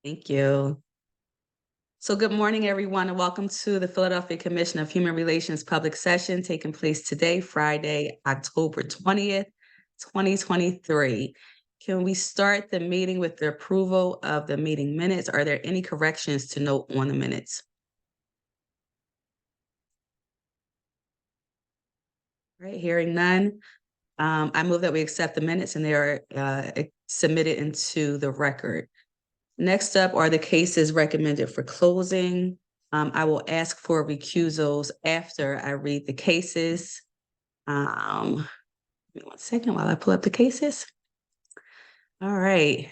Thank you. So good morning, everyone, and welcome to the Philadelphia Commission of Human Relations public session taking place today, Friday, October 20th, 2023. Can we start the meeting with the approval of the meeting minutes? Are there any corrections to note on the minutes? All right, hearing none. I move that we accept the minutes and they are submitted into the record. Next up are the cases recommended for closing. I will ask for recusals after I read the cases. Give me 1 second while I pull up the cases. All right.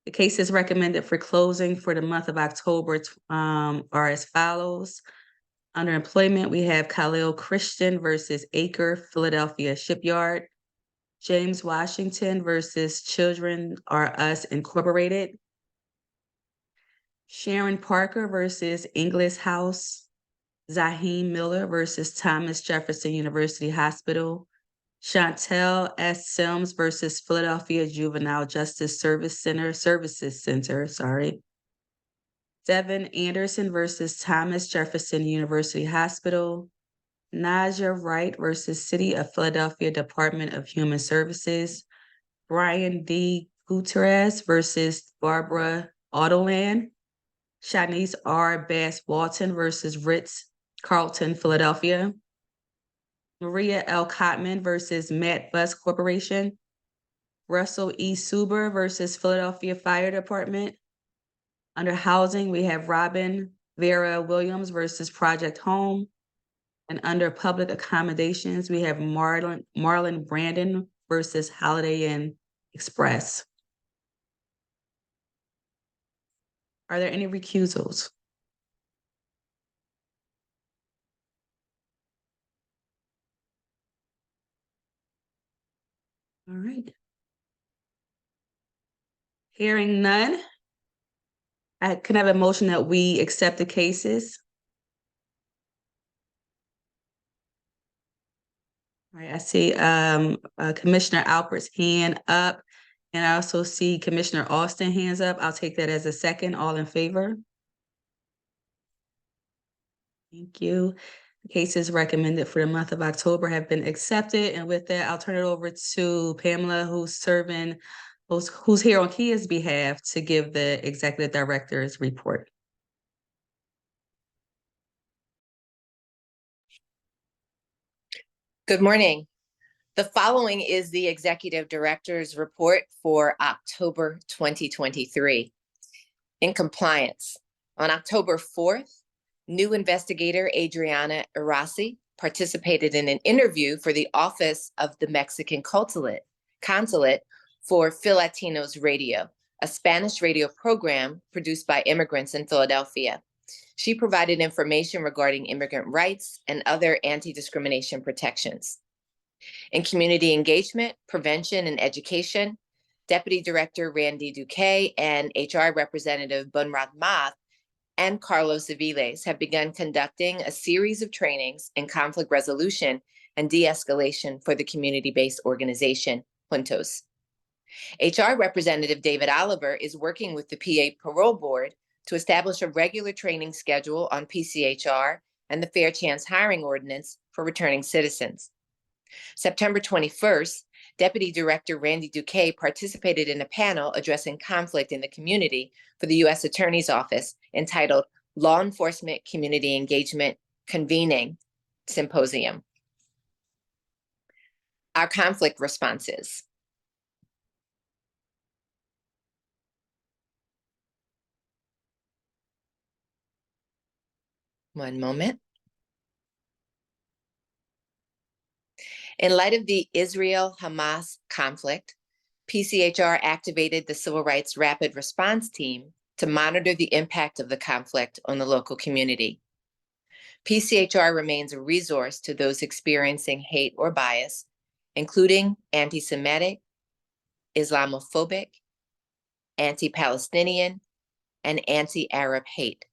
The cases recommended for closing for the month of October are as follows. Under employment, we have Khalil Christian versus Acre Philadelphia Shipyard. James Washington versus Children Are Us Incorporated. Sharon Parker versus Inglis House. Zaheem Miller versus Thomas Jefferson University Hospital. Chantel S. Sims versus Philadelphia Juvenile Justice Services Center. Devin Anderson versus Thomas Jefferson University Hospital. Naja Wright versus City of Philadelphia Department of Human Services. Brian D. Gutierrez versus Barbara Autoland. Shanice R. Bass Walton versus Ritz Carlton, Philadelphia. Maria L. Cotman versus Matt Bus Corporation. Russell E. Suber versus Philadelphia Fire Department. Under housing, we have Robin Vera Williams versus Project Home. And under public accommodations, we have Marlon Brandon versus Holiday Inn Express. Are there any recusals? All right. Hearing none, I can have a motion that we accept the cases. All right, I see Commissioner Alpert's hand up, and I also see Commissioner Austin hands up. I'll take that as a second. All in favor? Thank you. The cases recommended for the month of October have been accepted. And with that, I'll turn it over to Pamela, who's here on Kia's behalf to give the executive director's report. Good morning. The following is the Executive Director's report for October 2023. In compliance, on October 4th, new investigator Adriana Arasi participated in an interview for the Office of the Mexican Consulate for Philatinos Radio, a Spanish radio program produced by immigrants in Philadelphia. She provided information regarding immigrant rights and other anti-discrimination protections. In community engagement, prevention, and education, Deputy Director Randy Duque and HR Representative Bunrad Math and Carlos Aviles have begun conducting a series of trainings in conflict resolution and de-escalation for the community-based organization, Juntos. HR Representative David Oliver is working with the PA Parole Board to establish a regular training schedule on PCHR and the Fair Chance Hiring Ordinance for returning citizens. September 21st, Deputy Director Randy Duque participated in a panel addressing conflict in the community for the U.S. Attorney's Office entitled Law Enforcement Community Engagement Convening Symposium. Our conflict responses. One moment. In light of the Israel-Hamas conflict, PCHR activated the Civil Rights Rapid Response Team to monitor the impact of the conflict on the local community. PCHR remains a resource to those experiencing hate or bias, including anti-Semitic, Islamophobic, anti-Palestinian, and anti-Arab hate.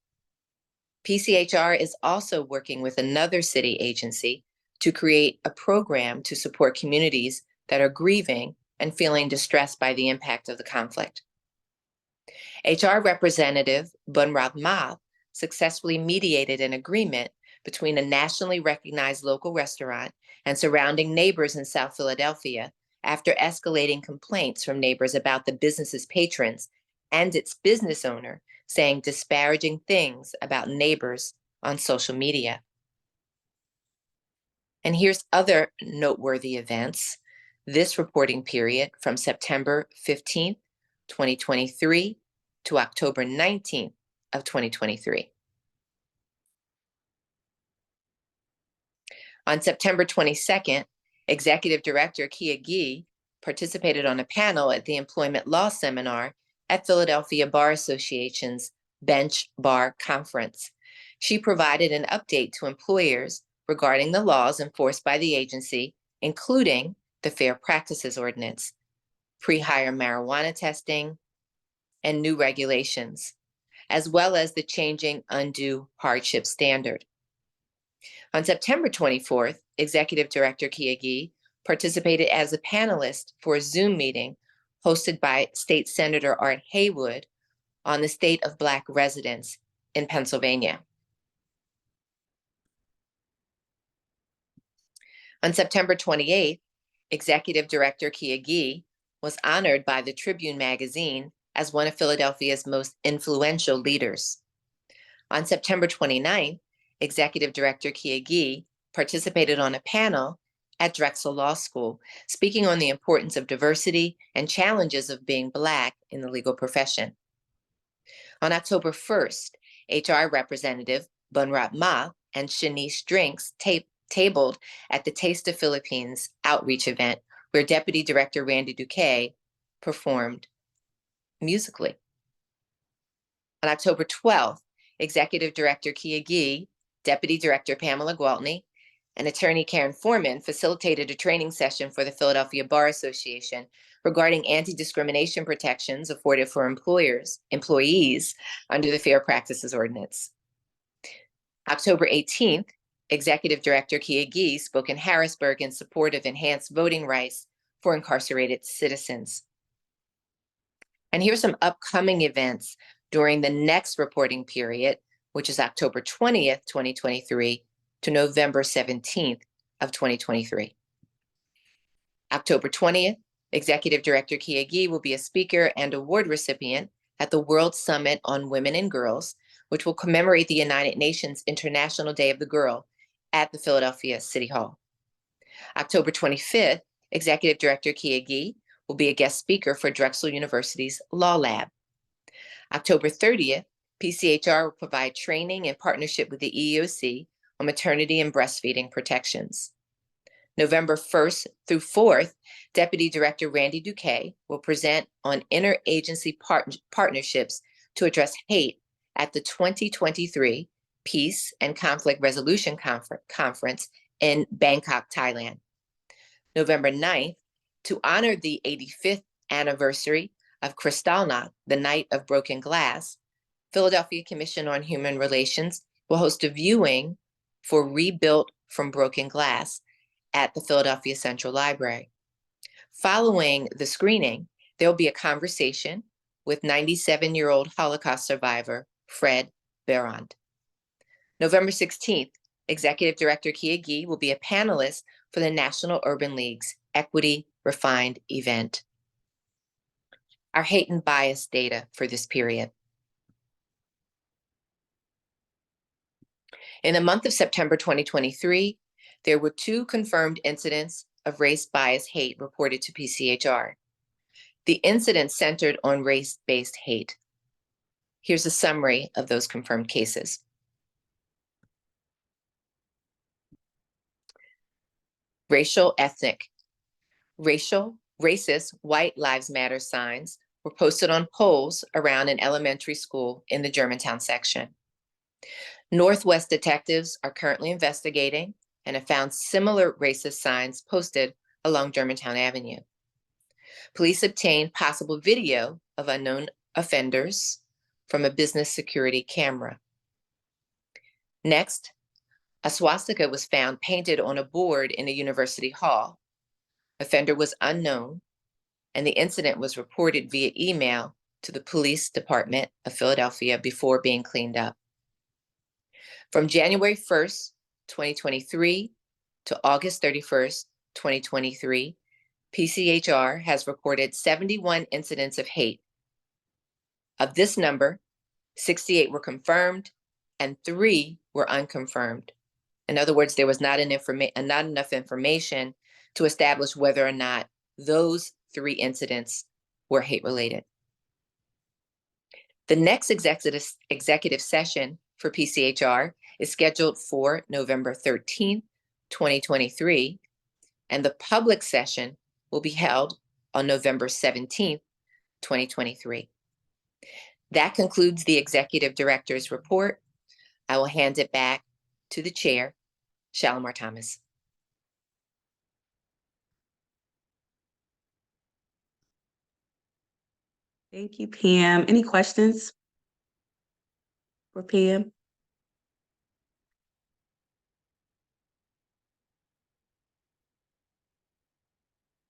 PCHR is also working with another city agency to create a program to support communities that are grieving and feeling distressed by the impact of the conflict. HR Representative Bunrab Ma successfully mediated an agreement between a nationally recognized local restaurant and surrounding neighbors in South Philadelphia after escalating complaints from neighbors about the business's patrons and its business owner saying disparaging things about neighbors on social media. And here's other noteworthy events this reporting period from September 15th, 2023 to October 19th of 2023. On September 22nd, Executive Director Kia Gee participated on a panel at the Employment Law Seminar at Philadelphia Bar Association's Bench Bar Conference. She provided an update to employers regarding the laws enforced by the agency, including the Fair Practices Ordinance, pre-hire marijuana testing, and new regulations, as well as the changing undue hardship standard. On September 24th, Executive Director Kia Gee participated as a panelist for a Zoom meeting hosted by State Senator Art Haywood on the state of Black residents in Pennsylvania. On September 28th, Executive Director Kia Gee was honored by the Tribune magazine as one of Philadelphia's most influential leaders. On September 29th, Executive Director Kia Gee participated on a panel at Drexel Law School, speaking on the importance of diversity and challenges of being Black in the legal profession. On October 1st, HR Representative Bunrab Ma and Shanice Drinks tabled at the Taste of Philippines outreach event where Deputy Director Randy Duque performed musically. On October 12th, Executive Director Kia Gee, Deputy Director Pamela Gwaltney, and Attorney Karen Foreman facilitated a training session for the Philadelphia Bar Association regarding anti-discrimination protections afforded for employees under the Fair Practices Ordinance. October 18th, Executive Director Kia Gee spoke in Harrisburg in support of enhanced voting rights for incarcerated citizens. And here's some upcoming events during the next reporting period, which is October 20th, 2023 to November 17th of 2023. October 20th, Executive Director Kia Gee will be a speaker and award recipient at the World Summit on Women and Girls, which will commemorate the United Nations International Day of the Girl at the Philadelphia City Hall. October 25th, Executive Director Kia Gee will be a guest speaker for Drexel University's Law Lab. October 30th, PCHR will provide training in partnership with the EEOC on maternity and breastfeeding protections. November 1st through 4th, Deputy Director Randy Duque will present on interagency partnerships to address hate at the 2023 Peace and Conflict Resolution Conference in Bangkok, Thailand. November 9th, to honor the 85th anniversary of Kristallnacht, the Night of Broken Glass, Philadelphia Commission on Human Relations will host a viewing for Rebuilt from Broken Glass at the Philadelphia Central Library. Following the screening, there will be a conversation with 97-year-old Holocaust survivor Fred Berrond. November 16th, Executive Director Kia Gee will be a panelist for the National Urban League's Equity Refined event. Our hate and bias data for this period. In the month of September 2023, there were 2 confirmed incidents of race bias hate reported to PCHR. The incidents centered on race-based hate. Here's a summary of those confirmed cases. Racial, ethnic. Racist White Lives Matter signs were posted on poles around an elementary school in the Germantown section. Northwest detectives are currently investigating and have found similar racist signs posted along Germantown Avenue. Police obtained possible video of unknown offenders from a business security camera. Next, a swastika was found painted on a board in a university hall. Offender was unknown, and the incident was reported via email to the Police Department of Philadelphia before being cleaned up. From January 1st, 2023 to August 31st, 2023, PCHR has recorded 71 incidents of hate. Of this number, 68 were confirmed and 3 were unconfirmed. In other words, there was not enough information to establish whether or not those 3 incidents were hate-related. The next executive session for PCHR is scheduled for November 13th, 2023, and the public session will be held on November 17th, 2023. That concludes the executive director's report. I will hand it back to the chair, Shalimar Thomas. Thank you, Pam. Any questions for Pam?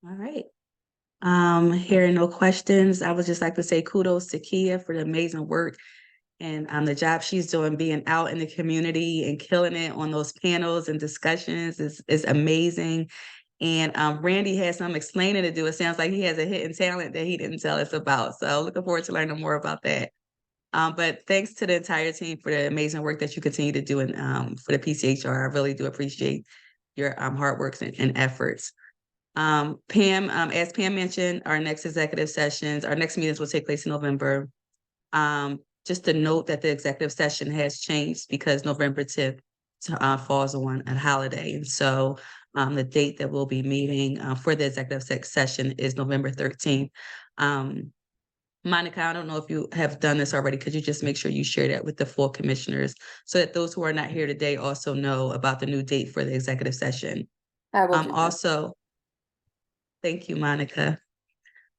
All right. Hearing no questions, I would just like to say kudos to Kia for the amazing work and the job she's doing, being out in the community and killing it on those panels and discussions is amazing. And Randy has some explaining to do. It sounds like he has a hidden talent that he didn't tell us about. So looking forward to learning more about that. But thanks to the entire team for the amazing work that you continue to do for the PCHR. I really do appreciate your hard work and efforts. Pam, as Pam mentioned, our next meetings will take place in November. Just to note that the executive session has changed because November 10th falls on a holiday. And so the date that we'll be meeting for the executive session is November 13th. Monica, I don't know if you have done this already. Could you just make sure you share that with the full commissioners so that those who are not here today also know about the new date for the executive session? I will do that. Also, thank you, Monica.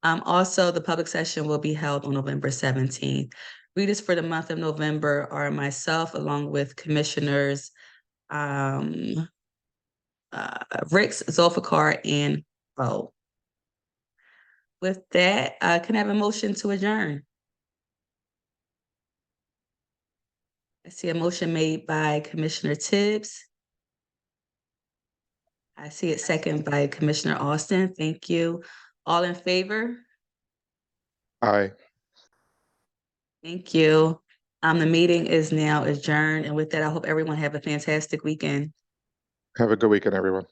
Also, the public session will be held on November 17th. Readers for the month of November are myself, along with commissioners Ricks, Zulfikar, and Bo. With that, can I have a motion to adjourn? I see a motion made by Commissioner Tibbs. I see it second by Commissioner Austin. Thank you. All in favor? Aye. Thank you. The meeting is now adjourned. And with that, I hope everyone have a fantastic weekend. Have a good weekend, everyone.